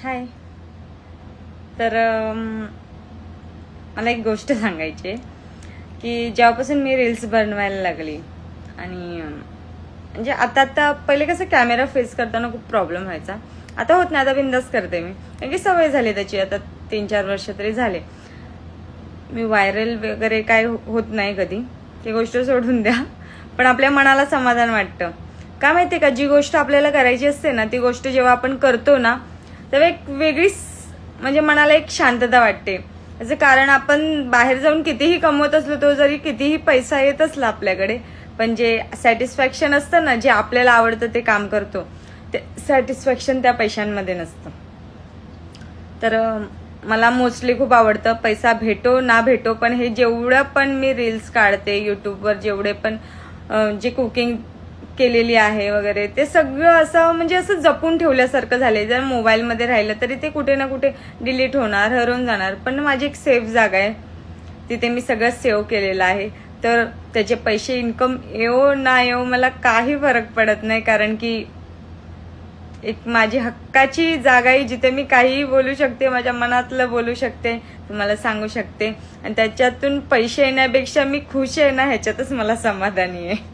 हाय. तर मला एक गोष्ट सांगायची आहे की जेव्हापासून मी रील्स बनवायला लागली आणि म्हणजे आता पहिले कसं कॅमेरा फेस करताना खूप प्रॉब्लेम व्हायचा. आता होत नाही, आता बिंदास करते मी, कारण की सवय झाली त्याची. आता 3-4 वर्ष तरी झाले. मी व्हायरल वगैरे काय होत नाही कधी, ती गोष्ट सोडून द्या. पण आपल्या मनाला समाधान वाटतं. का माहितीये का, जी गोष्ट आपल्याला करायची असते ना, ती गोष्ट जेव्हा आपण करतो ना, तेव्हा एक वेगळीच म्हणजे मनाला एक शांतता वाटते. याचं कारण आपण बाहेर जाऊन कितीही कमवत असलो, तो जरी कितीही पैसा येत असला आपल्याकडे, पण जे सॅटिस्फॅक्शन असतं ना, जे आपल्याला आवडतं ते काम करतो, ते सॅटिस्फॅक्शन त्या पैशांमध्ये नसतं. तर मला मोस्टली खूप आवडतं, पैसा भेटो ना भेटो, पण हे जेवढं पण मी रील्स काढते युट्यूबवर, जेवढे पण जे कुकिंग केलेली आहे वगैरे, ते सगळं असं म्हणजे असं जपून ठेवल्यासारखं झालंय. जर मोबाईलमध्ये राहिलं तरी ते कुठे ना कुठे डिलीट होणार, हरवून जाणार. पण माझी एक सेफ जागा आहे, तिथे मी सगळं सेव्ह केलेलं आहे. तर त्याचे पैसे इन्कम येवो ना येवो मला काही फरक पडत नाही, कारण की एक माझी हक्काची जागा आहे, जिथे मी काहीही बोलू शकते, माझ्या मनातलं बोलू शकते, तुम्हाला सांगू शकते. आणि त्याच्यातून पैसे येण्यापेक्षा मी खुश आहे ना, ह्याच्यातच मला समाधानी आहे.